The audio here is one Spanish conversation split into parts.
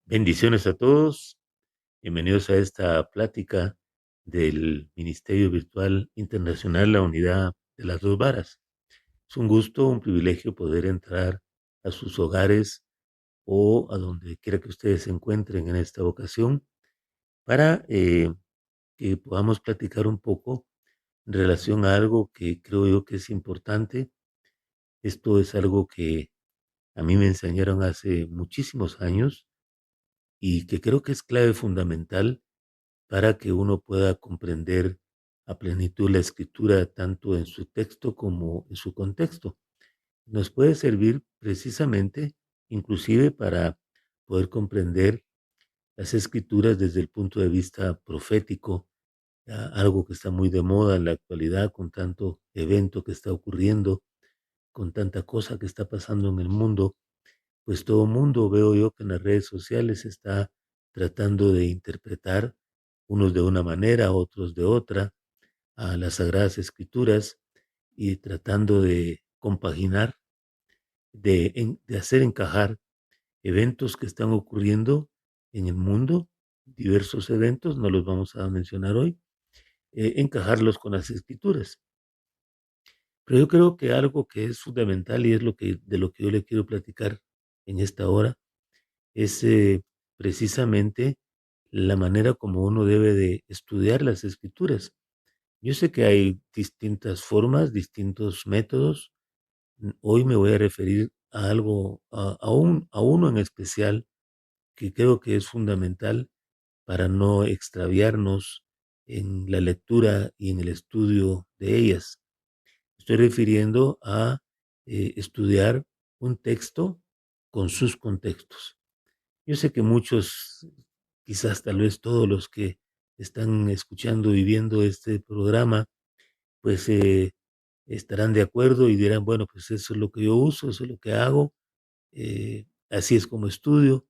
Bendiciones a todos. Bienvenidos a esta plática del Ministerio Virtual Internacional, la Unidad de las Dos Varas. Es un gusto, un privilegio poder entrar a sus hogares o a donde quiera que ustedes se encuentren en esta ocasión para que podamos platicar un poco en relación a algo que creo yo que es importante. Esto es algo que a mí me enseñaron hace muchísimos años y que creo que es clave fundamental para que uno pueda comprender a plenitud la escritura tanto en su texto como en su contexto. Nos puede servir precisamente, inclusive para poder comprender las escrituras desde el punto de vista profético, algo que está muy de moda en la actualidad con tanto evento que está ocurriendo, con tanta cosa que está pasando en el mundo. Pues todo mundo, veo yo, que en las redes sociales está tratando de interpretar, unos de una manera, otros de otra, a las Sagradas Escrituras y tratando de compaginar, de hacer encajar eventos que están ocurriendo en el mundo, diversos eventos, no los vamos a mencionar hoy, encajarlos con las Escrituras. Pero yo creo que algo que es fundamental y es de lo que yo le quiero platicar en esta hora, es precisamente la manera como uno debe de estudiar las escrituras. Yo sé que hay distintas formas, distintos métodos. Hoy me voy a referir a algo, a uno en especial que creo que es fundamental para no extraviarnos en la lectura y en el estudio de ellas. Estoy refiriendo a estudiar un texto con sus contextos. Yo sé que muchos, quizás tal vez todos los que están escuchando y viendo este programa, pues estarán de acuerdo y dirán, bueno, pues eso es lo que yo uso, eso es lo que hago, así es como estudio.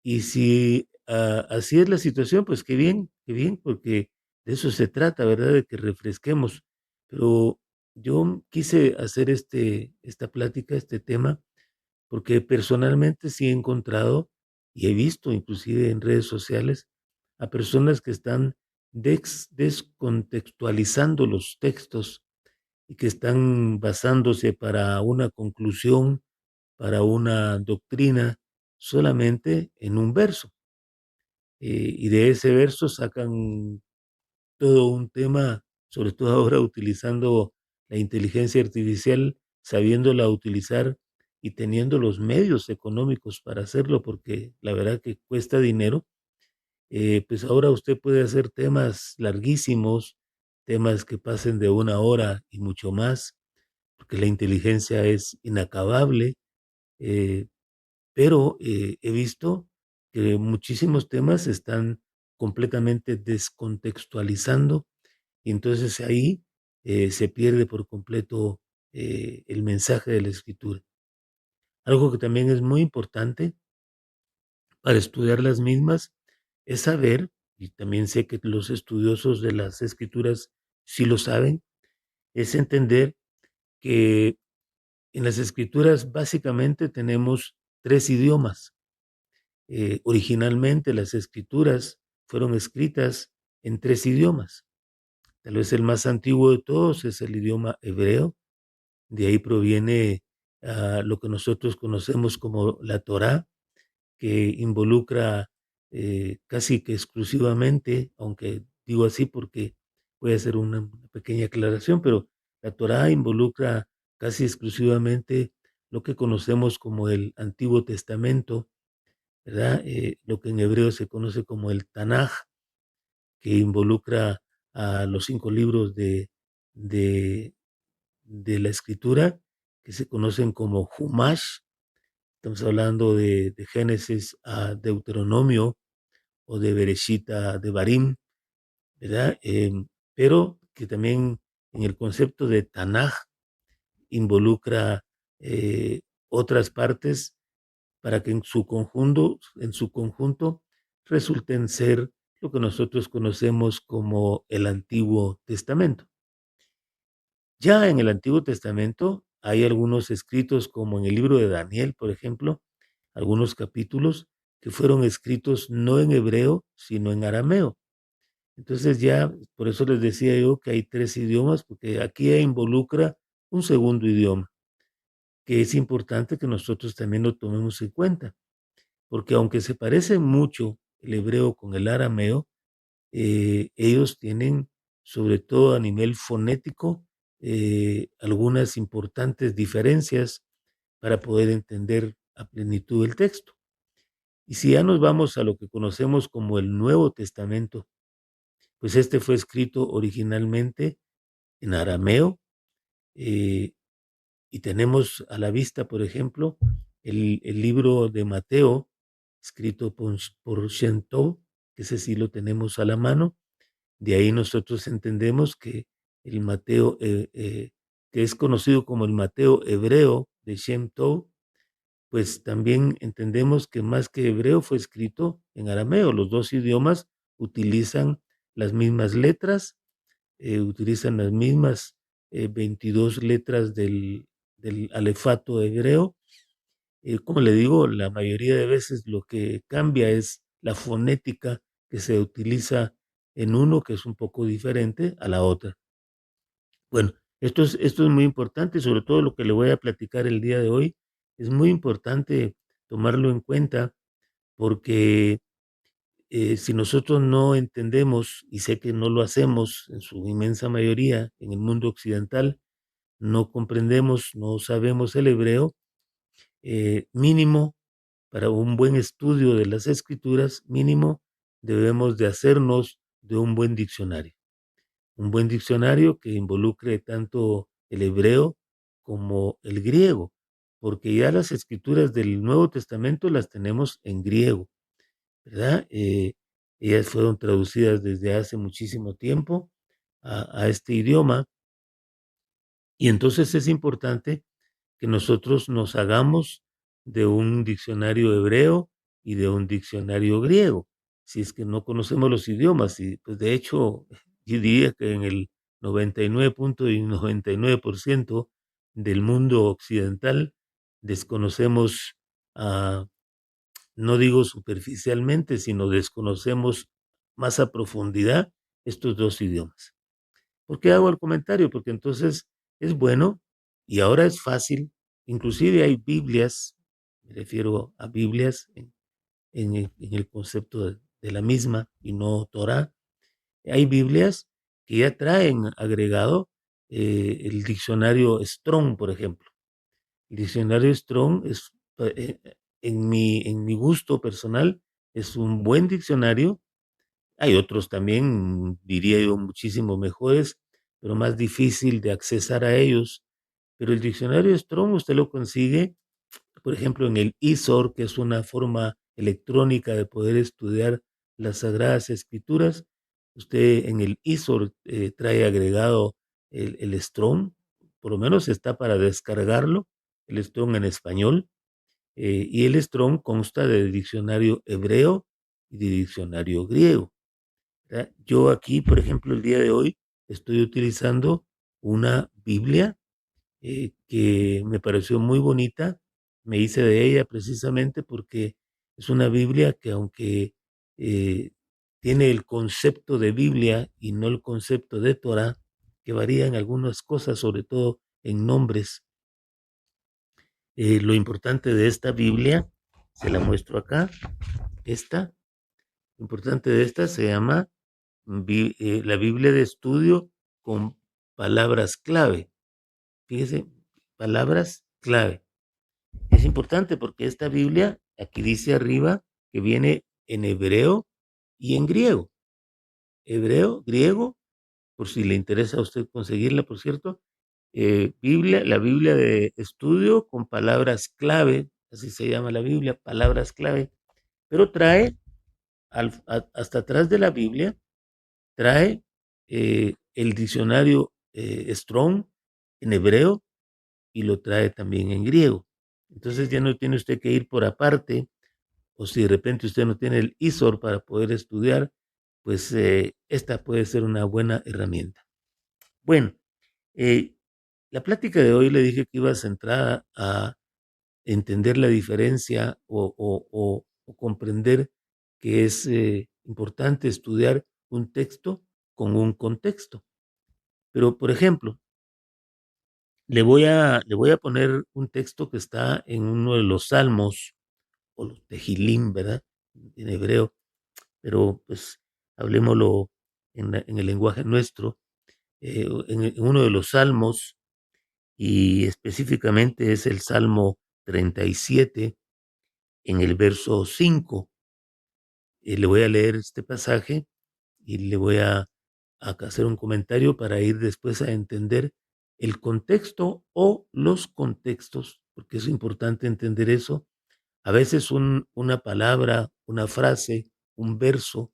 Y si así es la situación, pues qué bien, porque de eso se trata, ¿verdad? De que refresquemos. Pero yo quise hacer esta plática, este tema, porque personalmente sí he encontrado y he visto inclusive en redes sociales a personas que están descontextualizando los textos y que están basándose para una conclusión, para una doctrina, solamente en un verso. Y de ese verso sacan todo un tema, sobre todo ahora utilizando la inteligencia artificial, sabiéndola utilizar y teniendo los medios económicos para hacerlo, porque la verdad que cuesta dinero. Pues ahora usted puede hacer temas larguísimos, temas que pasen de una hora y mucho más, porque la inteligencia es inacabable, eh, pero he visto que muchísimos temas se están completamente descontextualizando y entonces ahí se pierde por completo el mensaje de la escritura. Algo que también es muy importante para estudiar las mismas es saber, y también sé que los estudiosos de las escrituras sí lo saben, es entender que en las escrituras básicamente tenemos tres idiomas. Originalmente las escrituras fueron escritas en tres idiomas. Tal vez el más antiguo de todos es el idioma hebreo. De ahí proviene lo que nosotros conocemos como la Torá, que involucra casi que exclusivamente, aunque digo así porque voy a hacer una pequeña aclaración, pero la Torá involucra casi exclusivamente lo que conocemos como el Antiguo Testamento, ¿verdad? Lo que en hebreo se conoce como el Tanaj, que involucra a los 5 libros de, de la escritura, que se conocen como Humash. Estamos hablando de Génesis a Deuteronomio o de Bereshit a Devarim, ¿verdad? Pero que también en el concepto de Tanaj involucra otras partes para que en su conjunto resulten ser lo que nosotros conocemos como el Antiguo Testamento. Ya en el Antiguo Testamento hay algunos escritos, como en el libro de Daniel, por ejemplo, algunos capítulos que fueron escritos no en hebreo, sino en arameo. Entonces ya, por eso les decía yo que hay 3 idiomas, porque aquí ya involucra un segundo idioma, que es importante que nosotros también lo tomemos en cuenta, porque aunque se parece mucho el hebreo con el arameo, ellos tienen, sobre todo a nivel fonético, algunas importantes diferencias para poder entender a plenitud el texto. Y si ya nos vamos a lo que conocemos como el Nuevo Testamento, pues este fue escrito originalmente en arameo, eh, y tenemos a la vista, por ejemplo, el libro de Mateo, escrito por Shem Tov, que ese sí lo tenemos a la mano. De ahí nosotros entendemos que el Mateo, que es conocido como el Mateo hebreo de Shem Tov, pues también entendemos que más que hebreo fue escrito en arameo. Los 2 idiomas utilizan las mismas letras, utilizan las mismas 22 letras del alefato hebreo. Como le digo, la mayoría de veces lo que cambia es la fonética que se utiliza en uno, que es un poco diferente a la otra. Bueno, esto es muy importante, sobre todo lo que le voy a platicar el día de hoy, es muy importante tomarlo en cuenta porque si nosotros no entendemos, y sé que no lo hacemos en su inmensa mayoría en el mundo occidental, no comprendemos, no sabemos el hebreo, mínimo para un buen estudio de las escrituras, mínimo debemos de hacernos de un buen diccionario. Un buen diccionario que involucre tanto el hebreo como el griego, porque ya las escrituras del Nuevo Testamento las tenemos en griego, ¿verdad? Ellas fueron traducidas desde hace muchísimo tiempo a este idioma y entonces es importante que nosotros nos hagamos de un diccionario hebreo y de un diccionario griego, si es que no conocemos los idiomas. Y pues de hecho, yo diría que en el 99.99% del mundo occidental desconocemos, ah, no digo superficialmente, sino desconocemos más a profundidad estos 2 idiomas. ¿Por qué hago el comentario? Porque entonces es bueno y ahora es fácil, inclusive hay Biblias, me refiero a Biblias en el concepto de la misma y no Torah. Hay Biblias que ya traen agregado el diccionario Strong, por ejemplo. El diccionario Strong es, en mi gusto personal, es un buen diccionario. Hay otros también, diría yo, muchísimo mejores, pero más difícil de accesar a ellos. Pero el diccionario Strong usted lo consigue, por ejemplo, en el eSword, que es una forma electrónica de poder estudiar las Sagradas Escrituras. Usted en el eSword trae agregado el Strong, por lo menos está para descargarlo, el Strong en español, y el Strong consta de diccionario hebreo y de diccionario griego. ¿Verdad? Yo aquí, por ejemplo, el día de hoy estoy utilizando una Biblia que me pareció muy bonita. Me hice de ella precisamente porque es una Biblia que aunque eh, tiene el concepto de Biblia y no el concepto de Torah, que varía en algunas cosas, sobre todo en nombres. Lo importante de esta Biblia, se la muestro acá, esta, lo importante de esta se llama la Biblia de estudio con palabras clave. Fíjese, palabras clave. Es importante porque esta Biblia, aquí dice arriba, que viene en hebreo y en griego. Hebreo, griego, por si le interesa a usted conseguirla, por cierto. La Biblia de estudio con palabras clave, así se llama la Biblia, palabras clave, pero trae hasta atrás de la Biblia trae el diccionario Strong en hebreo y lo trae también en griego. Entonces ya no tiene usted que ir por aparte, o si de repente usted no tiene el ISOR para poder estudiar, pues esta puede ser una buena herramienta. Bueno, eh, la plática de hoy le dije que iba centrada a entender la diferencia o o comprender que es importante estudiar un texto con un contexto. Pero, por ejemplo, le voy a poner un texto que está en uno de los salmos, o los Tehilim, ¿verdad? En hebreo, pero pues hablemoslo en el lenguaje nuestro, en uno de los salmos, y específicamente es el Salmo 37, en el verso 5. Le voy a leer este pasaje y le voy a hacer un comentario para ir después a entender el contexto o los contextos, porque es importante entender eso. A veces una palabra, una frase, un verso,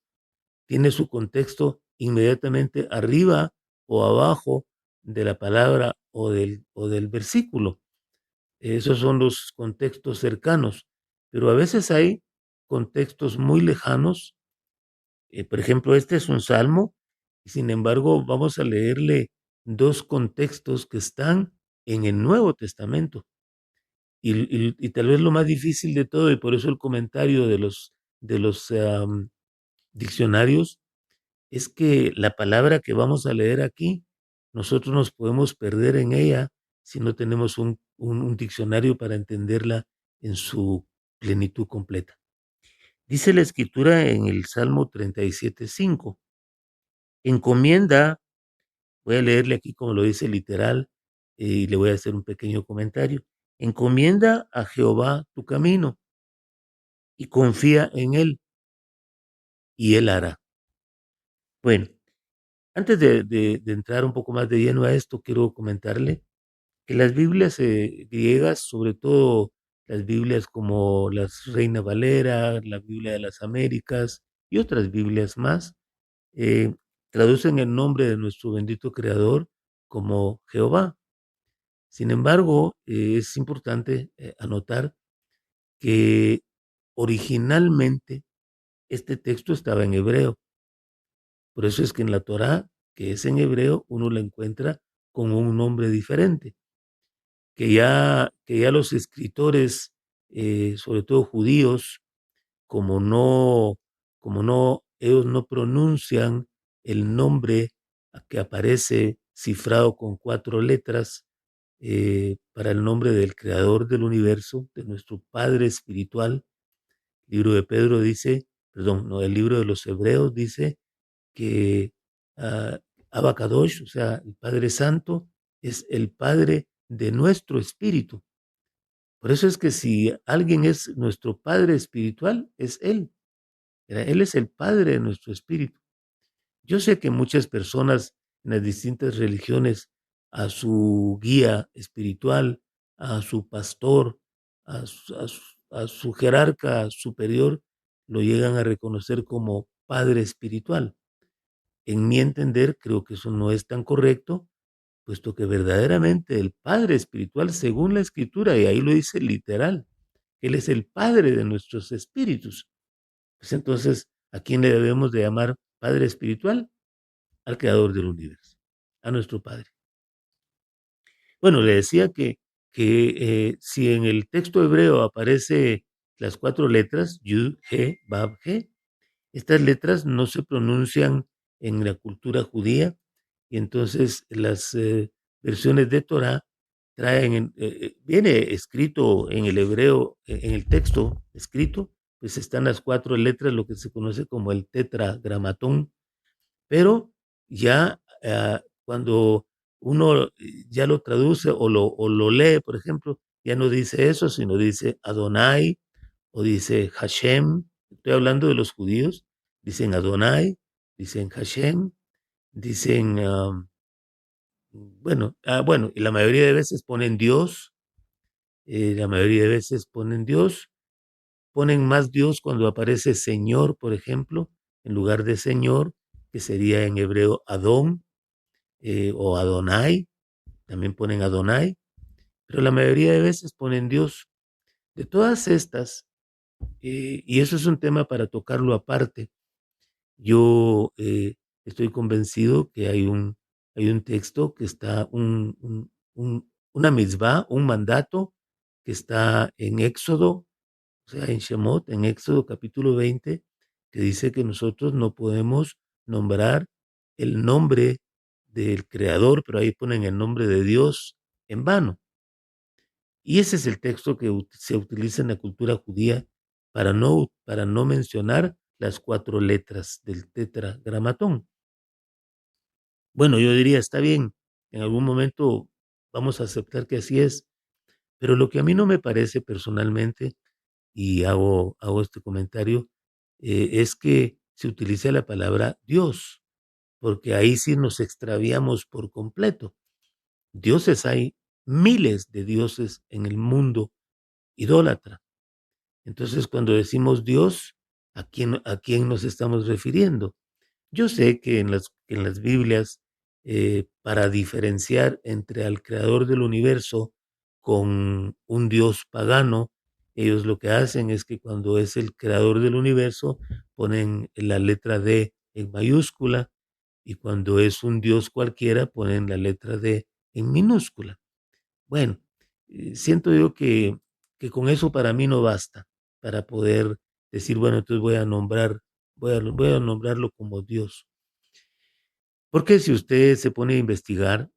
tiene su contexto inmediatamente arriba o abajo de la palabra o del versículo. Esos son los contextos cercanos, pero a veces hay contextos muy lejanos. Por ejemplo, este es un salmo, y sin embargo vamos a leerle dos contextos que están en el Nuevo Testamento. Y tal vez lo más difícil de todo, y por eso el comentario de los diccionarios, es que la palabra que vamos a leer aquí, nosotros nos podemos perder en ella si no tenemos un diccionario para entenderla en su plenitud completa. Dice la Escritura en el Salmo 37:5: encomienda, voy a leerle aquí como lo dice literal, y le voy a hacer un pequeño comentario. Encomienda a Jehová tu camino y confía en él, y él hará. Bueno, antes de entrar un poco más de lleno a esto, quiero comentarle que las Biblias griegas, sobre todo las Biblias como las Reina Valera, la Biblia de las Américas y otras Biblias más, eh, traducen el nombre de nuestro bendito Creador como Jehová. Sin embargo, es importante anotar que originalmente este texto estaba en hebreo. Por eso es que en la Torá, que es en hebreo, uno la encuentra con un nombre diferente, que ya los escritores, sobre todo judíos, como ellos no pronuncian el nombre que aparece cifrado con 4 letras, para el nombre del creador del universo, de nuestro Padre espiritual. El libro de Pedro dice, perdón, no, el libro de los Hebreos dice que Abacadosh, o sea, el Padre Santo, es el Padre de nuestro espíritu. Por eso es que si alguien es nuestro Padre espiritual, es Él. Él es el Padre de nuestro espíritu. Yo sé que muchas personas en las distintas religiones a su guía espiritual, a su pastor, a su jerarca superior, lo llegan a reconocer como Padre espiritual. En mi entender, creo que eso no es tan correcto, puesto que verdaderamente el Padre espiritual, según la Escritura, y ahí lo dice literal, Él es el Padre de nuestros espíritus. Pues entonces, ¿a quién le debemos de llamar Padre espiritual? Al Creador del universo, a nuestro Padre. Bueno, le decía que si en el texto hebreo aparece las 4 letras, Yud, He, Bab, He, estas letras no se pronuncian en la cultura judía, y entonces las versiones de Torah viene escrito en el hebreo, en el texto escrito, pues están las 4 letras, lo que se conoce como el tetragramatón, pero ya cuando uno ya lo traduce o lo lee, por ejemplo, ya no dice eso, sino dice Adonai o dice Hashem. Estoy hablando de los judíos, dicen Adonai, dicen Hashem, dicen, bueno, y la mayoría de veces ponen Dios, la mayoría de veces ponen Dios, ponen más Dios cuando aparece Señor, por ejemplo, en lugar de Señor, que sería en hebreo Adón, o Adonai, también ponen Adonai, pero la mayoría de veces ponen Dios. De todas estas, y eso es un tema para tocarlo aparte, yo estoy convencido que hay un texto que está, una mitzvah, un mandato que está en Éxodo o sea, en Shemot, en Éxodo capítulo 20, que dice que nosotros no podemos nombrar el nombre del Creador, pero ahí ponen el nombre de Dios en vano. Y ese es el texto que se utiliza en la cultura judía para no mencionar las 4 letras del tetragramatón. Bueno, yo diría, está bien, en algún momento vamos a aceptar que así es, pero lo que a mí no me parece personalmente, y hago este comentario, es que se utilice la palabra Dios, porque ahí sí nos extraviamos por completo. Dioses hay miles de dioses en el mundo idólatra. Entonces, cuando decimos Dios, a quién nos estamos refiriendo? Yo sé que en las Biblias, para diferenciar entre al creador del universo con un Dios pagano, ellos lo que hacen es que cuando es el creador del universo, ponen la letra D en mayúscula, y cuando es un Dios cualquiera, ponen la letra D en minúscula. Bueno, siento yo que con eso para mí no basta para poder decir, bueno, entonces voy a nombrarlo como Dios. Porque si usted se pone a investigar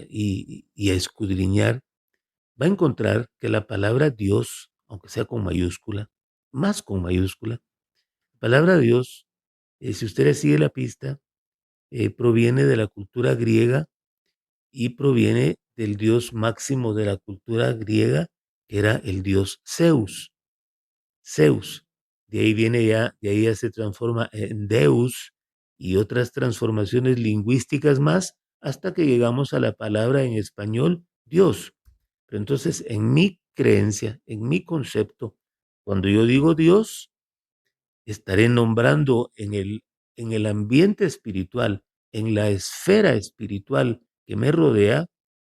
y a escudriñar, va a encontrar que la palabra Dios, aunque sea con mayúscula, más con mayúscula, la palabra Dios, si usted le sigue la pista, proviene de la cultura griega y proviene del dios máximo de la cultura griega, que era el dios Zeus. Zeus. De ahí viene ya, de ahí ya se transforma en Deus y otras transformaciones lingüísticas más hasta que llegamos a la palabra en español Dios. Pero entonces, en mi creencia, en mi concepto, cuando yo digo Dios, estaré nombrando en el ambiente espiritual, en la esfera espiritual que me rodea,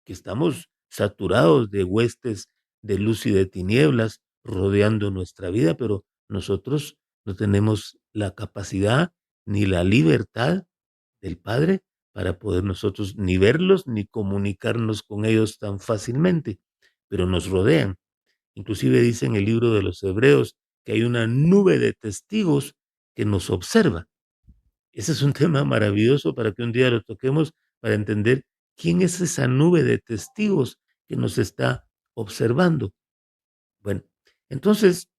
que estamos saturados de huestes de luz y de tinieblas rodeando nuestra vida, pero nosotros no tenemos la capacidad ni la libertad del Padre para poder nosotros ni verlos ni comunicarnos con ellos tan fácilmente, pero nos rodean. Inclusive dice en el libro de los Hebreos que hay una nube de testigos que nos observa. Ese es un tema maravilloso para que un día lo toquemos para entender quién es esa nube de testigos que nos está observando. Bueno, entonces,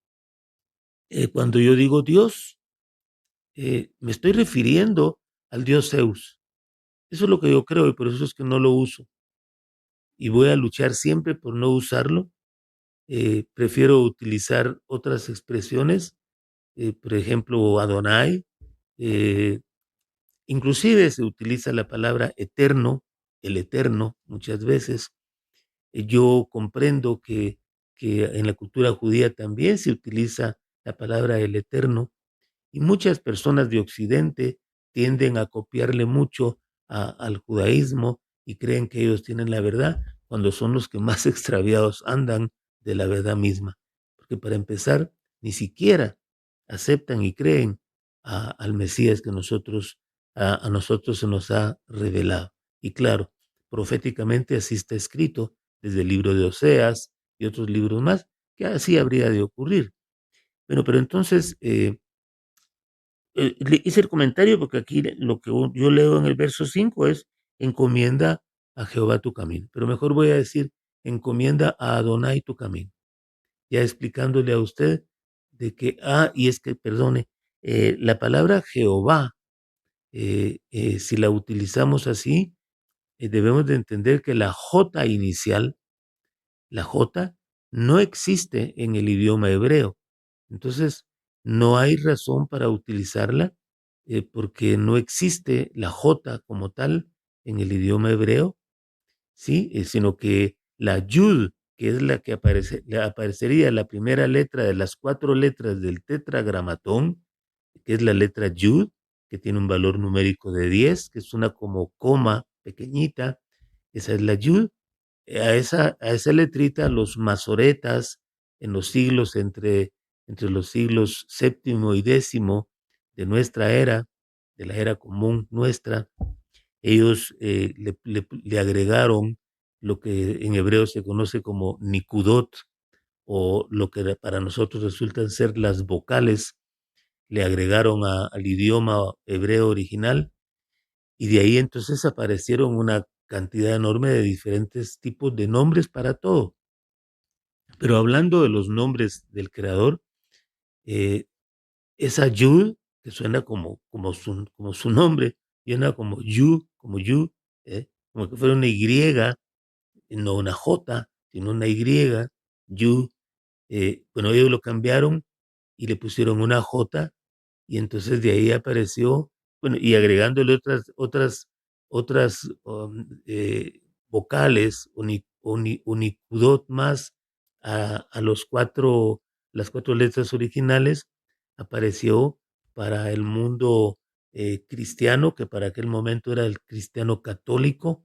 cuando yo digo Dios, me estoy refiriendo al Dios Zeus. Eso es lo que yo creo y por eso es que no lo uso. Y voy a luchar siempre por no usarlo. Prefiero utilizar otras expresiones, por ejemplo, Adonai. eh, Inclusive se utiliza la palabra eterno, el eterno, muchas veces. Yo comprendo que en la cultura judía también se utiliza la palabra el eterno, y muchas personas de Occidente tienden a copiarle mucho al judaísmo y creen que ellos tienen la verdad cuando son los que más extraviados andan de la verdad misma. Porque para empezar, ni siquiera aceptan y creen al Mesías que a nosotros se nos ha revelado. Y claro, proféticamente así está escrito desde el libro de Oseas y otros libros más, que así habría de ocurrir. Bueno, pero entonces le hice el comentario porque aquí lo que yo leo en el verso 5 es encomienda a Jehová tu camino, pero mejor voy a decir encomienda a Adonai tu camino, ya explicándole a usted de que, y es que, perdone, la palabra Jehová, si la utilizamos así, debemos de entender que la J inicial, la J, no existe en el idioma hebreo. Entonces, no hay razón para utilizarla porque no existe la J como tal en el idioma hebreo, ¿sí? Sino que la Yud, que es la que aparecería la primera letra de las 4 letras del tetragramatón, que es la letra Yud, que tiene un valor numérico de 10, que es una como coma pequeñita, esa es la Yud. A esa letrita los masoretas en los siglos entre los siglos séptimo y décimo de nuestra era, de la era común nuestra, ellos le agregaron lo que en hebreo se conoce como Nikudot o lo que para nosotros resultan ser las vocales, le agregaron al idioma hebreo original, y de ahí entonces aparecieron una cantidad enorme de diferentes tipos de nombres para todo. Pero hablando de los nombres del creador, eh, esa Yud, que suena como su nombre, suena como Yu, como que fuera una Y, no una J, sino una Y, Yu. Bueno, ellos lo cambiaron y le pusieron una J, y entonces de ahí apareció, bueno, y agregándole otras vocales, unicudot más a las cuatro letras originales, apareció para el mundo cristiano, que para aquel momento era el cristiano católico.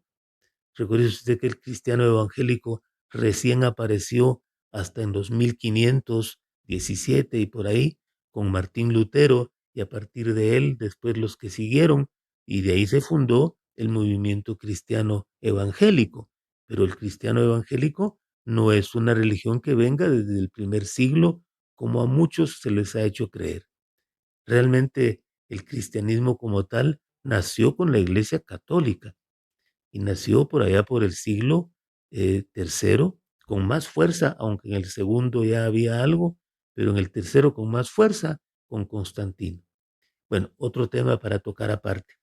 Recuerde usted que el cristiano evangélico recién apareció hasta en los 1517 y por ahí, con Martín Lutero, y a partir de él, después los que siguieron, y de ahí se fundó el movimiento cristiano evangélico. Pero el cristiano evangélico no es una religión que venga desde el primer siglo, como a muchos se les ha hecho creer. Realmente el cristianismo como tal nació con la Iglesia Católica y nació por allá por el siglo tercero con más fuerza, aunque en el segundo ya había algo, pero en el tercero con más fuerza, con Constantino. Bueno, otro tema para tocar aparte.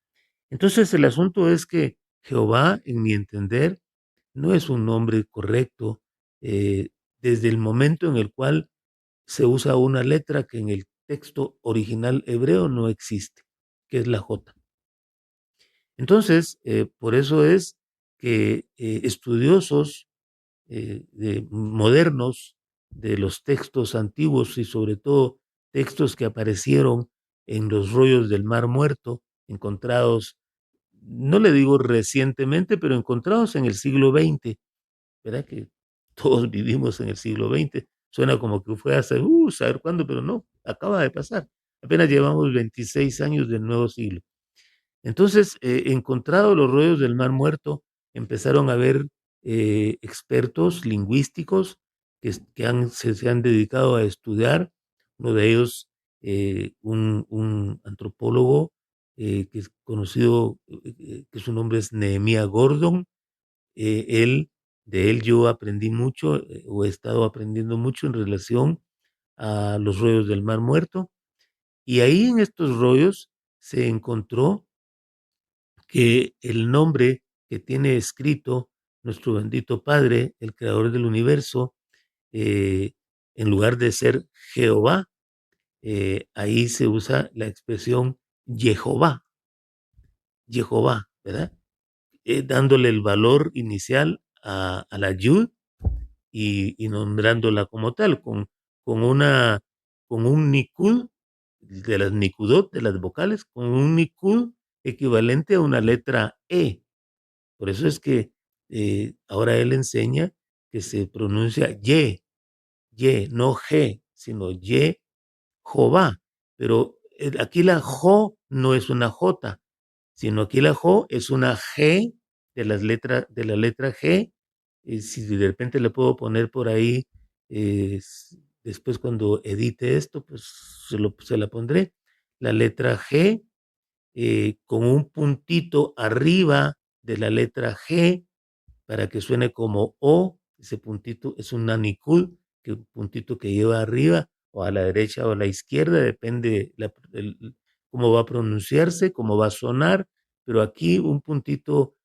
Entonces el asunto es que Jehová, en mi entender, no es un nombre correcto eh, desde el momento en el cual se usa una letra que en el texto original hebreo no existe, que es la J. Entonces, por eso es que estudiosos modernos de los textos antiguos y sobre todo textos que aparecieron en los rollos del Mar Muerto, encontrados, no le digo recientemente, pero encontrados en el siglo XX, ¿verdad? Que todos vivimos en el siglo XX. Suena como que fue hace, saber cuándo, pero no, acaba de pasar. Apenas llevamos 26 años del nuevo siglo. Entonces, encontrado los rollos del Mar Muerto, empezaron a haber expertos lingüísticos se han dedicado a estudiar. Uno de ellos, un antropólogo que es conocido, que su nombre es Nehemiah Gordon. Él, de él yo aprendí mucho, o he estado aprendiendo mucho en relación a los rollos del Mar Muerto. Y ahí en estos rollos se encontró que el nombre que tiene escrito nuestro bendito Padre, el creador del universo, eh, en lugar de ser Jehová, ahí se usa la expresión Jehová, Jehová, ¿verdad? Dándole el valor inicial a la Yud y nombrándola como tal, con un Nikud, de las Nikudot, de las vocales, con un Nikud equivalente a una letra E. Por eso es que ahora él enseña que se pronuncia no G, sino Jehová. Pero aquí la Jo no es una J, sino aquí la Jo es una G de la letra G. Si de repente le puedo poner por ahí, después cuando edite esto, pues se la pondré. La letra G con un puntito arriba de la letra G para que suene como O. Ese puntito es un nanicud, que un puntito que lleva arriba o a la derecha o a la izquierda, depende cómo va a pronunciarse, cómo va a sonar, pero aquí un puntito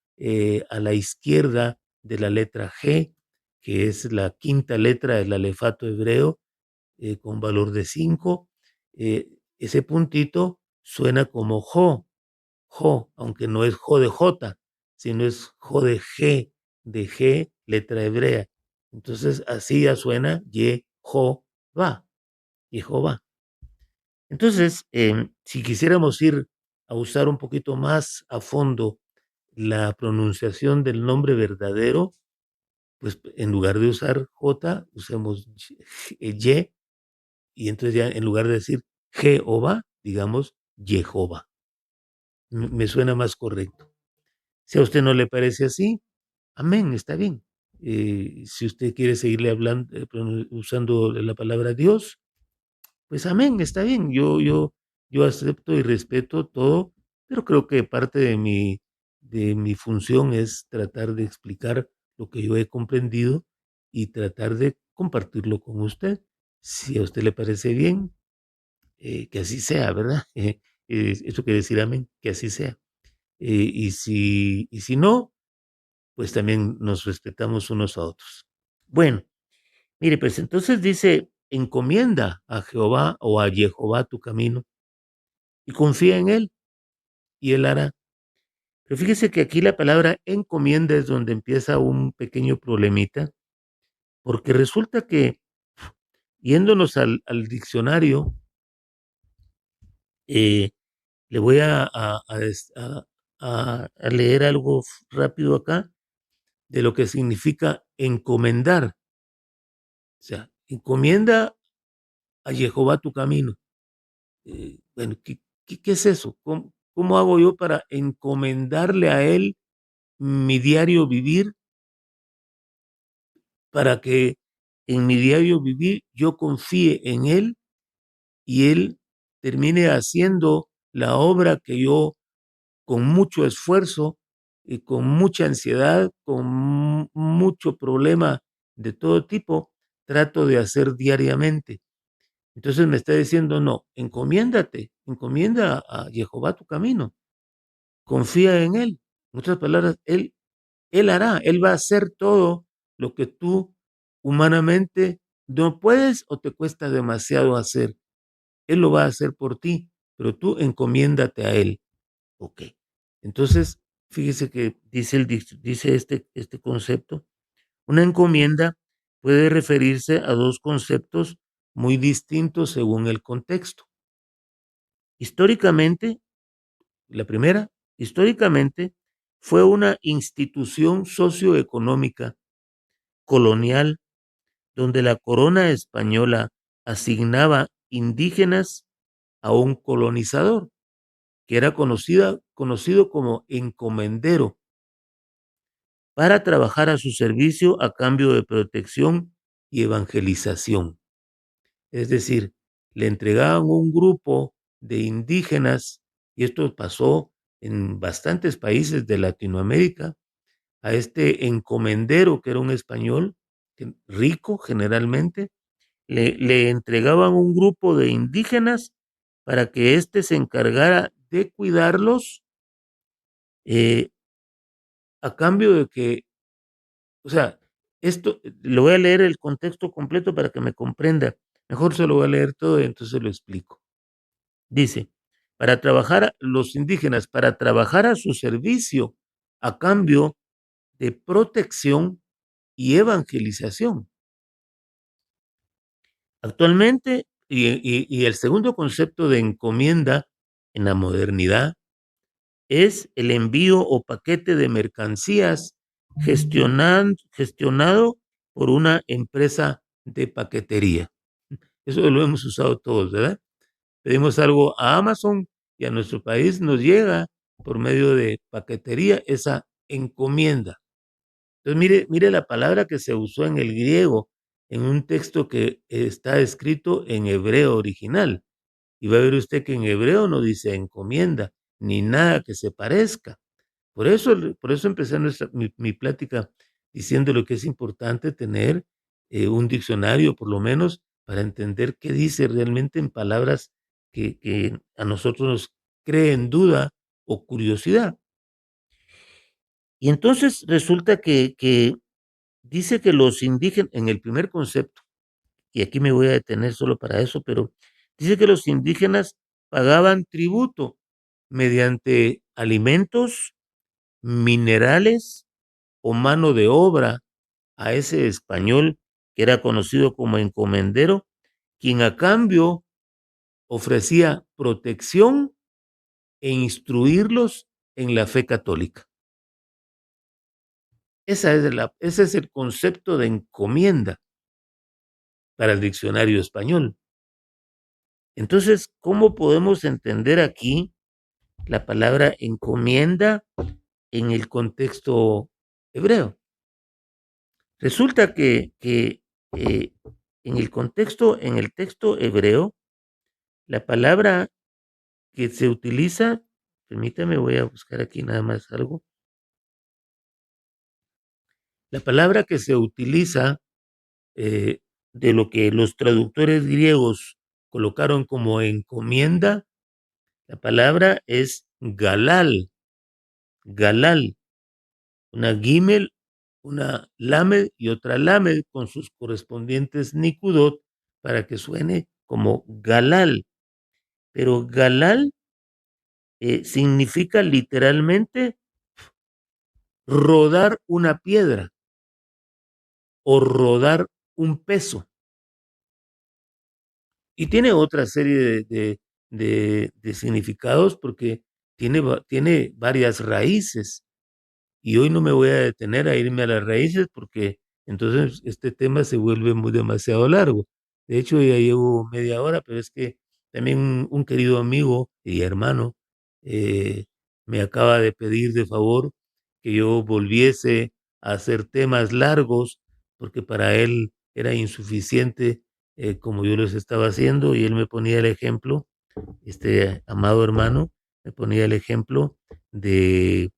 a la izquierda de la letra G, que es la quinta letra del alefato hebreo, con valor de 5. Ese puntito suena como Jo, aunque no es Jo de J, sino es Jo de G, letra hebrea. Entonces así ya suena Jehová, Jehová. Entonces, si quisiéramos ir a usar un poquito más a fondo la pronunciación del nombre verdadero, pues en lugar de usar J, usemos Y, y entonces ya en lugar de decir Jehová, digamos Jehová. Me suena más correcto. Si a usted no le parece así, amén, está bien. Si usted quiere seguirle hablando, usando la palabra Dios, pues amén, está bien. Yo acepto y respeto todo, pero creo que parte de mi función es tratar de explicar lo que yo he comprendido y tratar de compartirlo con usted. Si a usted le parece bien, que así sea, ¿verdad? Eso quiere decir amén, que así sea. Y si no, pues también nos respetamos unos a otros. Bueno, mire, pues entonces dice, encomienda a Jehová o a Jehová tu camino y confía en él y él hará. Pero fíjese que aquí la palabra encomienda es donde empieza un pequeño problemita, porque resulta que yéndonos al diccionario, eh, le voy a leer algo rápido acá de lo que significa encomendar. O sea, encomienda a Jehová tu camino. Bueno, ¿qué es eso? ¿Cómo hago yo para encomendarle a él mi diario vivir, para que en mi diario vivir yo confíe en él y él termine haciendo la obra que yo con mucho esfuerzo y con mucha ansiedad, con mucho problema de todo tipo, trato de hacer diariamente? Entonces me está diciendo, no, encomienda a Jehová tu camino, confía en él. En otras palabras, él hará, él va a hacer todo lo que tú humanamente no puedes o te cuesta demasiado hacer. Él lo va a hacer por ti, pero tú encomiéndate a él. Ok. Entonces, fíjese que dice este concepto. Una encomienda puede referirse a dos conceptos muy distintos según el contexto. Históricamente, la primera, históricamente, fue una institución socioeconómica colonial donde la corona española asignaba indígenas a un colonizador, que era conocido como encomendero, para trabajar a su servicio a cambio de protección y evangelización. Es decir, le entregaban un grupo de indígenas, y esto pasó en bastantes países de Latinoamérica, a este encomendero, que era un español rico generalmente, le entregaban un grupo de indígenas para que éste se encargara de cuidarlos, eh, a cambio de que, o sea, esto, le voy a leer el contexto completo para que me comprenda. Mejor se lo voy a leer todo y entonces lo explico. Dice, los indígenas, para trabajar a su servicio a cambio de protección y evangelización. Actualmente, y el segundo concepto de encomienda en la modernidad es el envío o paquete de mercancías gestionado por una empresa de paquetería. Eso lo hemos usado todos, ¿verdad? Pedimos algo a Amazon y a nuestro país nos llega por medio de paquetería esa encomienda. Entonces, mire la palabra que se usó en el griego, en un texto que está escrito en hebreo original. Y va a ver usted que en hebreo no dice encomienda, ni nada que se parezca. Por eso empecé mi plática diciendo lo que es importante tener un diccionario, por lo menos, para entender qué dice realmente en palabras que a nosotros nos creen duda o curiosidad. Y entonces resulta que dice que los indígenas, en el primer concepto, y aquí me voy a detener solo para eso, pero dice que los indígenas pagaban tributo mediante alimentos, minerales o mano de obra a ese español que era conocido como encomendero, quien a cambio ofrecía protección e instruirlos en la fe católica. Ese es el concepto de encomienda para el diccionario español. Entonces, ¿cómo podemos entender aquí la palabra encomienda en el contexto hebreo? Resulta que en el texto hebreo, la palabra que se utiliza, permítame, voy a buscar aquí nada más algo. La palabra que se utiliza eh, de lo que los traductores griegos colocaron como encomienda, la palabra es galal, galal, una gimel, una lamed y otra lamed con sus correspondientes nikudot para que suene como galal. Pero galal significa literalmente rodar una piedra o rodar un peso. Y tiene otra serie de significados porque tiene varias raíces. Y hoy no me voy a detener a irme a las raíces porque entonces este tema se vuelve muy demasiado largo. De hecho, ya llevo media hora, pero es que también un querido amigo y hermano eh, me acaba de pedir de favor que yo volviese a hacer temas largos porque para él era insuficiente como yo los estaba haciendo y él me ponía el ejemplo, este amado hermano, me ponía el ejemplo de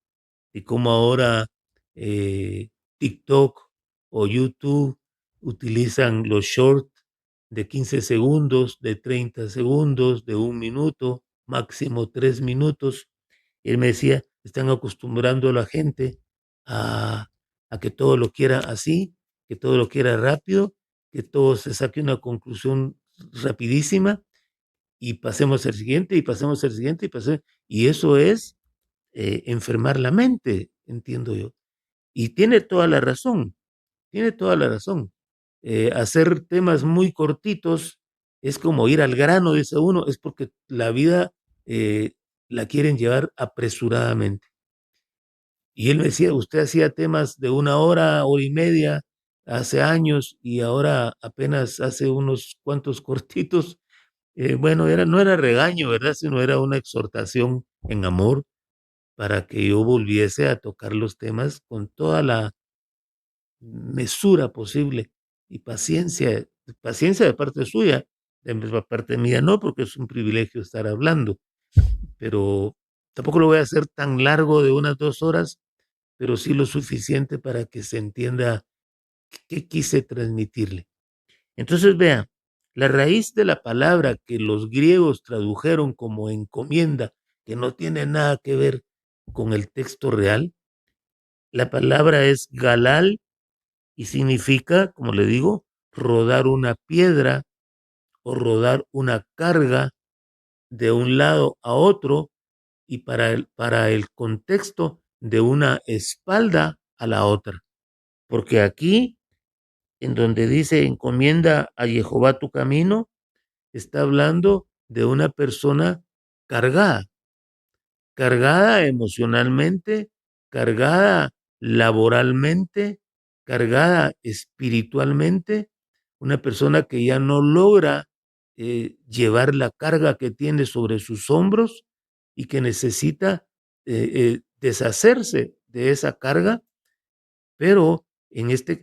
y cómo ahora eh, TikTok o YouTube utilizan los shorts de 15 segundos, de 30 segundos, de un minuto, máximo 3 minutos. Y él me decía, están acostumbrando a la gente a, a que todo lo quiera así, que todo lo quiera rápido, que todo se saque una conclusión rapidísima y pasemos al siguiente y pasemos al siguiente y eso es enfermar la mente, entiendo yo. Y tiene toda la razón. Hacer temas muy cortitos es como ir al grano, dice uno, es porque la vida eh, la quieren llevar apresuradamente. Y él me decía, usted hacía temas de una hora y media hace años y ahora apenas hace unos cuantos cortitos. Bueno, no era regaño, ¿verdad? Sino era una exhortación en amor para que yo volviese a tocar los temas con toda la mesura posible y paciencia de parte suya, de parte mía no, porque es un privilegio estar hablando, pero tampoco lo voy a hacer tan largo de unas 2 horas, pero sí lo suficiente para que se entienda qué quise transmitirle. Entonces, vea, la raíz de la palabra que los griegos tradujeron como encomienda, que no tiene nada que ver con el texto real, la palabra es galal y significa, como le digo, rodar una piedra o rodar una carga de un lado a otro y para el contexto de una espalda a la otra. Porque aquí, en donde dice encomienda a Jehová tu camino, está hablando de una persona cargada, cargada emocionalmente, cargada laboralmente, cargada espiritualmente, una persona que ya no logra llevar la carga que tiene sobre sus hombros y que necesita deshacerse de esa carga, pero en este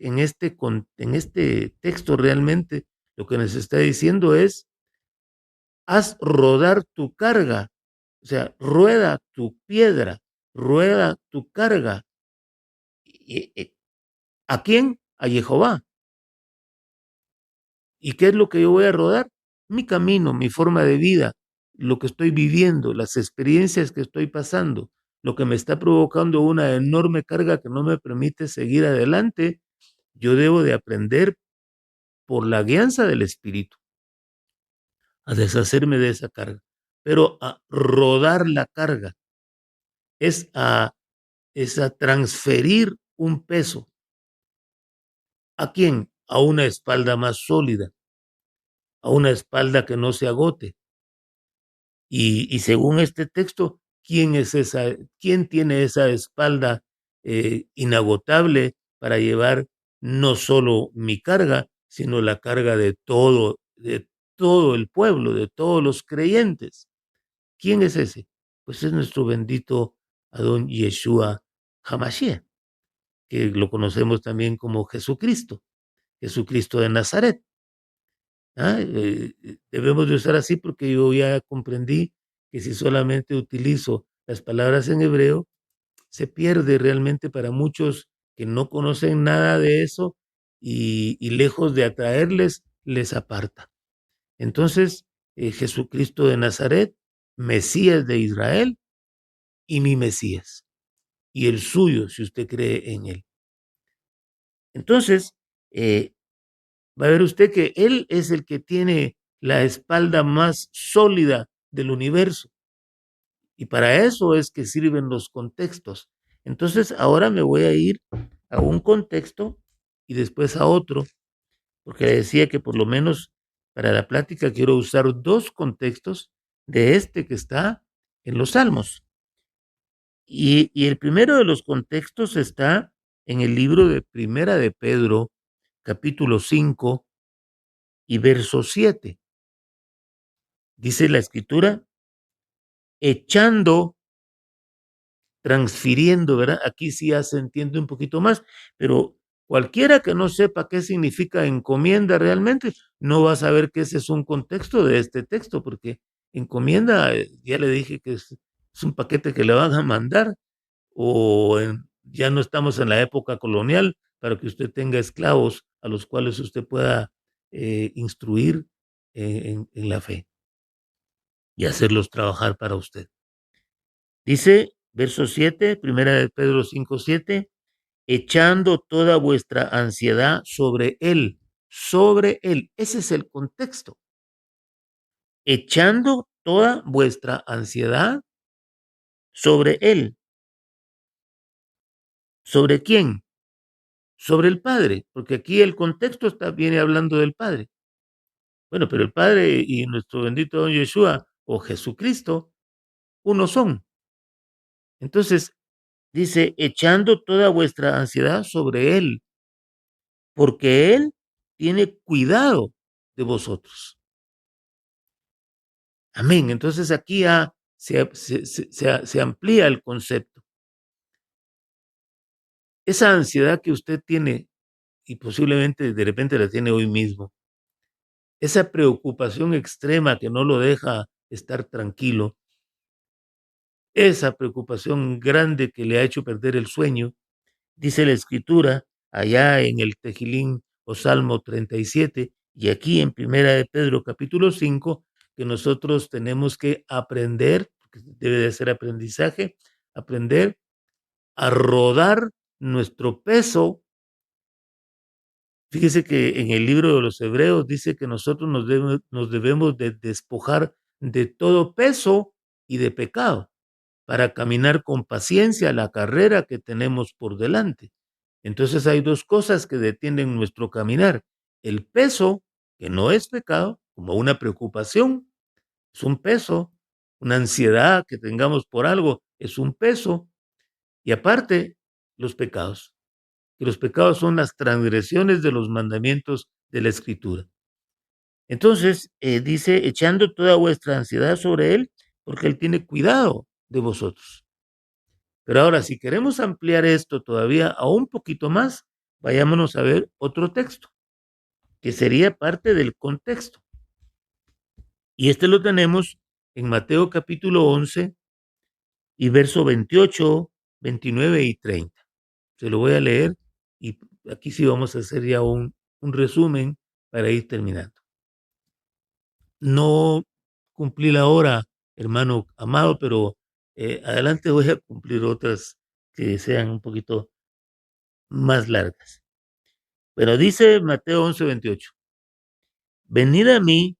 texto realmente lo que nos está diciendo es, haz rodar tu carga, o sea, rueda tu piedra, rueda tu carga. ¿A quién? A Jehová. ¿Y qué es lo que yo voy a rodar? Mi camino, mi forma de vida, lo que estoy viviendo, las experiencias que estoy pasando, lo que me está provocando una enorme carga que no me permite seguir adelante. Yo debo de aprender por la guianza del Espíritu a deshacerme de esa carga, pero a rodar la carga es a es a transferir un peso. ¿A quién? A una espalda más sólida, a una espalda que no se agote. Y según este texto, ¿quién tiene esa espalda inagotable para llevar no solo mi carga, sino la carga de todo el pueblo, de todos los creyentes? ¿Quién es ese? Pues es nuestro bendito Adón Yeshua Hamashiach. que lo conocemos también como Jesucristo, Jesucristo de Nazaret. Debemos de usar así porque yo ya comprendí que si solamente utilizo las palabras en hebreo, se pierde realmente para muchos que no conocen nada de eso y lejos de atraerles, les aparta. Entonces, Jesucristo de Nazaret, Mesías de Israel y mi Mesías, y el suyo, si usted cree en él. Entonces, va a ver usted que él es el que tiene la espalda más sólida del universo, y para eso es que sirven los contextos. Entonces, ahora me voy a ir a un contexto y después a otro, porque le decía que por lo menos para la plática quiero usar dos contextos de este que está en los Salmos. Y el primero de los contextos está en el libro de Primera de Pedro, capítulo 5 y verso 7. Dice la escritura, echando, transfiriendo, ¿verdad? Aquí sí ya se entiende un poquito más, pero cualquiera que no sepa qué significa encomienda realmente, no va a saber que ese es un contexto de este texto, porque encomienda, ya le dije que es un paquete que le van a mandar, ya no estamos en la época colonial para que usted tenga esclavos a los cuales usted pueda instruir en la fe y hacerlos trabajar para usted. Dice, verso 7, primera de Pedro 5:7, echando toda vuestra ansiedad sobre él, sobre él. Ese es el contexto. Echando toda vuestra ansiedad sobre él. ¿Sobre quién? Sobre el Padre, porque aquí el contexto viene hablando del Padre. Bueno, pero el Padre y nuestro bendito don Yeshua o Jesucristo, uno son. Entonces, dice, echando toda vuestra ansiedad sobre Él, porque Él tiene cuidado de vosotros. Amén. Entonces aquí se amplía el concepto. Esa ansiedad que usted tiene y posiblemente de repente la tiene hoy mismo, esa preocupación extrema que no lo deja estar tranquilo, esa preocupación grande que le ha hecho perder el sueño, dice la escritura allá en el Tejilín o Salmo 37 y aquí en Primera de Pedro capítulo 5 que nosotros tenemos que aprender, porque debe de ser aprendizaje, aprender a rodar nuestro peso. Fíjese que en el libro de los Hebreos dice que nosotros nos debemos de despojar de todo peso y de pecado para caminar con paciencia la carrera que tenemos por delante. Entonces hay dos cosas que detienen nuestro caminar. El peso, que no es pecado, como una preocupación, es un peso, una ansiedad que tengamos por algo, es un peso. Y aparte, los pecados, que los pecados son las transgresiones de los mandamientos de la Escritura. Entonces, dice, echando toda vuestra ansiedad sobre Él, porque Él tiene cuidado de vosotros. Pero ahora, si queremos ampliar esto todavía a un poquito más, vayámonos a ver otro texto, que sería parte del contexto. Y este lo tenemos en Mateo capítulo 11 y verso 28, 29 y 30. Se lo voy a leer y aquí sí vamos a hacer ya un resumen para ir terminando. No cumplí la hora, hermano amado, pero adelante voy a cumplir otras que sean un poquito más largas. Pero dice Mateo 11:28, venid a mí,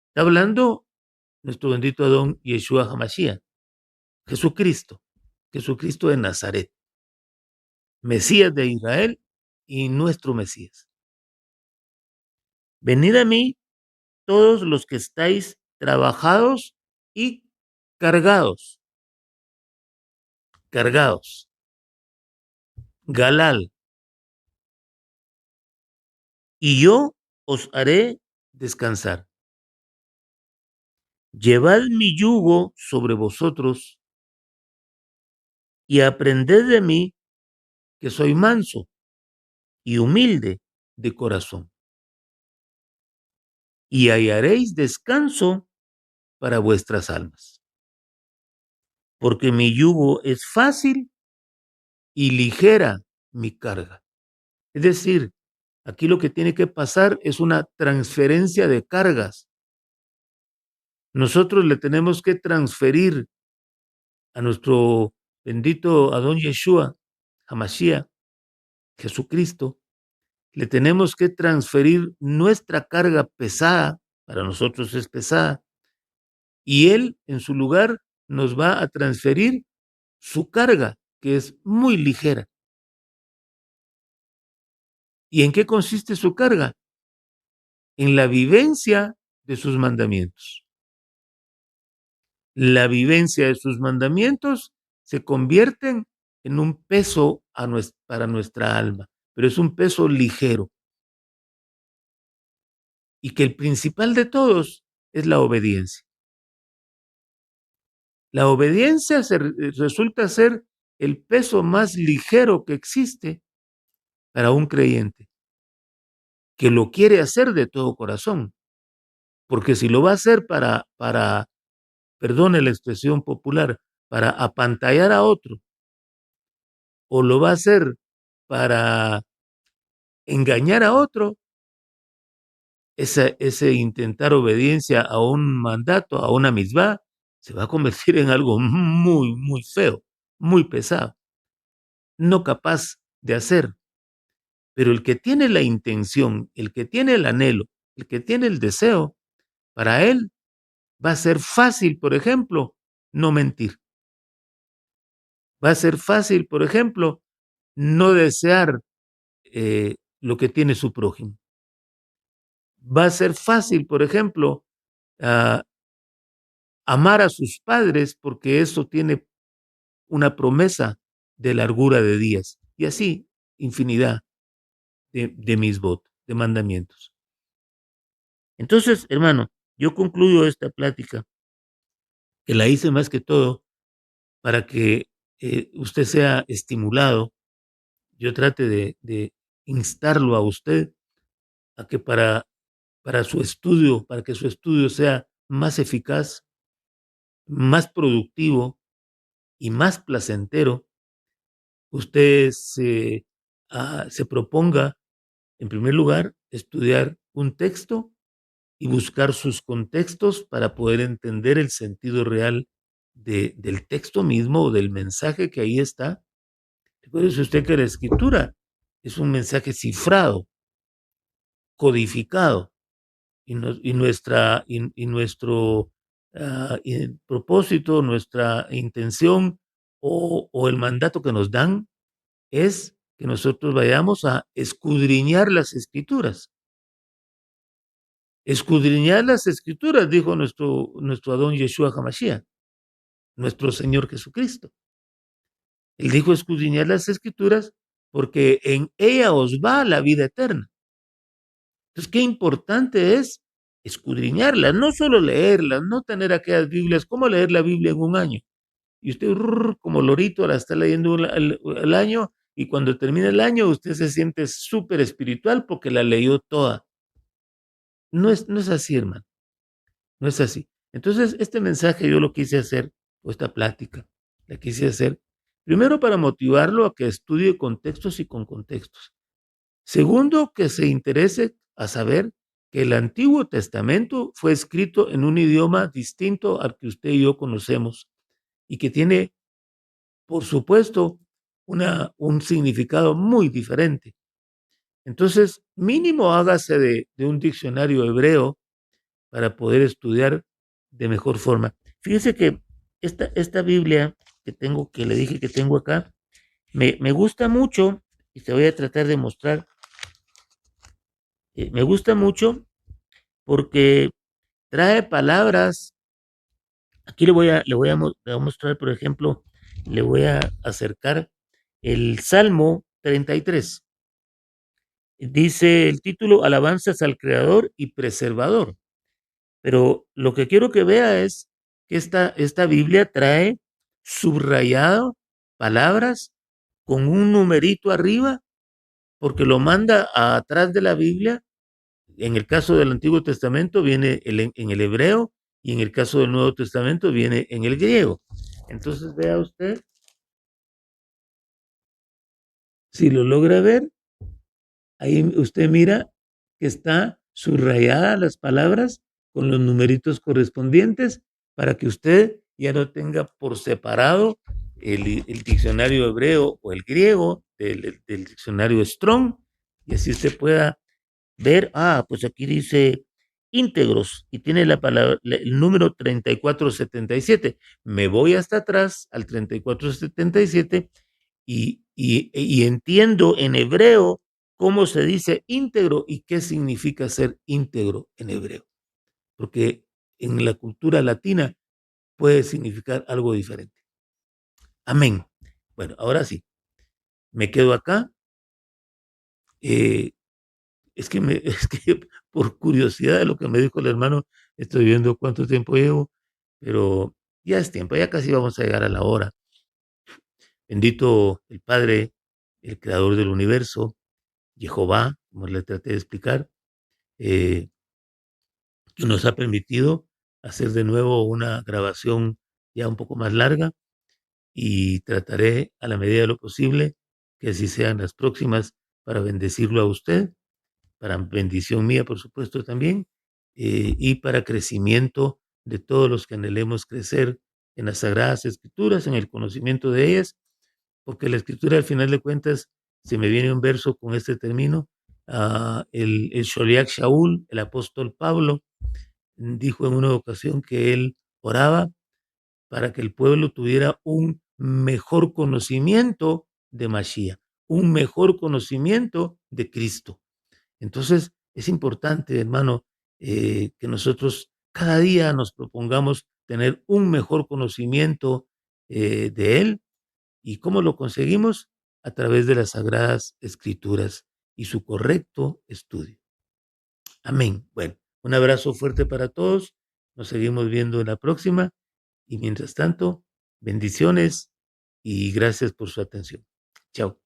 está hablando nuestro bendito Adón Yeshua Hamashiach, Jesucristo, Jesucristo de Nazaret, Mesías de Israel y nuestro Mesías. Venid a mí todos los que estáis trabajados y cargados, cargados, galal, y yo os haré descansar. Llevad mi yugo sobre vosotros y aprended de mí, que soy manso y humilde de corazón, y hallaréis descanso para vuestras almas, porque mi yugo es fácil y ligera mi carga. Es decir, aquí lo que tiene que pasar es una transferencia de cargas. Nosotros le tenemos que transferir a nuestro bendito Adón Yeshua, Hamashiach, Jesucristo, le tenemos que transferir nuestra carga pesada, para nosotros es pesada, y Él en su lugar nos va a transferir su carga, que es muy ligera. ¿Y en qué consiste su carga? En la vivencia de sus mandamientos. La vivencia de sus mandamientos se convierten en un peso para nuestra alma, pero es un peso ligero. Y que el principal de todos es la obediencia. La obediencia resulta ser el peso más ligero que existe para un creyente, que lo quiere hacer de todo corazón. Porque si lo va a hacer perdone la expresión popular, para apantallar a otro, o lo va a hacer para engañar a otro, ese intentar obediencia a un mandato, a una mitzvah, se va a convertir en algo muy, muy feo, muy pesado, no capaz de hacer. Pero el que tiene la intención, el que tiene el anhelo, el que tiene el deseo, para él va a ser fácil, por ejemplo, no mentir. Va a ser fácil, por ejemplo, no desear lo que tiene su prójimo. Va a ser fácil, por ejemplo, uh, amar a sus padres porque eso tiene una promesa de largura de días. Y así, infinidad de misbot, de mandamientos. Entonces, hermano, yo concluyo esta plática, que la hice más que todo para que usted sea estimulado. Yo trate de instarlo a usted a que para su estudio, para que su estudio sea más eficaz, más productivo y más placentero, usted se proponga, en primer lugar, estudiar un texto y buscar sus contextos para poder entender el sentido real del texto mismo o del mensaje que ahí está. Recuerde usted que la escritura es un mensaje cifrado, codificado, y nuestro propósito, nuestra intención o el mandato que nos dan es que nosotros vayamos a escudriñar las escrituras. Escudriñar las escrituras, dijo nuestro Adón Yeshua Hamashiach, nuestro Señor Jesucristo. Él dijo escudriñar las escrituras porque en ella os va la vida eterna. Entonces, qué importante es escudriñarlas, no solo leerlas, no tener aquellas Biblias, como leer la Biblia en un año. Y usted, como lorito, la está leyendo el año, y cuando termina el año, usted se siente súper espiritual porque la leyó toda. No es así, hermano, no es así. Entonces, este mensaje yo lo quise hacer, o esta plática, la quise hacer, primero para motivarlo a que estudie contextos y con contextos. Segundo, que se interese a saber que el Antiguo Testamento fue escrito en un idioma distinto al que usted y yo conocemos y que tiene, por supuesto, un significado muy diferente. Entonces, mínimo hágase de un diccionario hebreo para poder estudiar de mejor forma. Fíjese que esta Biblia que le dije que tengo acá, me gusta mucho y te voy a tratar de mostrar. Me gusta mucho porque trae palabras. Aquí le voy a mostrar, por ejemplo, le voy a acercar el Salmo 33. Dice el título, Alabanzas al Creador y Preservador. Pero lo que quiero que vea es que esta Biblia trae subrayado palabras con un numerito arriba, porque lo manda atrás de la Biblia. En el caso del Antiguo Testamento viene en el hebreo y en el caso del Nuevo Testamento viene en el griego. Entonces vea usted, si lo logra ver, ahí usted mira que está subrayada las palabras con los numeritos correspondientes para que usted ya no tenga por separado el diccionario hebreo o el griego del diccionario Strong, y así usted pueda ver, pues aquí dice íntegros y tiene la palabra, el número 3477. Me voy hasta atrás al 3477 y entiendo en hebreo cómo se dice íntegro y qué significa ser íntegro en hebreo, porque en la cultura latina puede significar algo diferente. Amén. Bueno, ahora sí, me quedo acá. Eh, es que por curiosidad de lo que me dijo el hermano, estoy viendo cuánto tiempo llevo, pero ya es tiempo, ya casi vamos a llegar a la hora. Bendito el Padre, el creador del universo, Jehová, como le traté de explicar, eh, que nos ha permitido hacer de nuevo una grabación ya un poco más larga, y trataré a la medida de lo posible que así sean las próximas para bendecirlo a usted, para bendición mía, por supuesto, también, y para crecimiento de todos los que anhelemos crecer en las Sagradas Escrituras, en el conocimiento de ellas, porque la Escritura, al final de cuentas, se me viene un verso con este término, el Sholiach Shaul, el apóstol Pablo, dijo en una ocasión que él oraba para que el pueblo tuviera un mejor conocimiento de Mashiach, un mejor conocimiento de Cristo. Entonces, es importante, hermano, que nosotros cada día nos propongamos tener un mejor conocimiento de Él. ¿Y cómo lo conseguimos? A través de las Sagradas Escrituras y su correcto estudio. Amén. Bueno, un abrazo fuerte para todos. Nos seguimos viendo en la próxima. Y mientras tanto, bendiciones y gracias por su atención. Chao.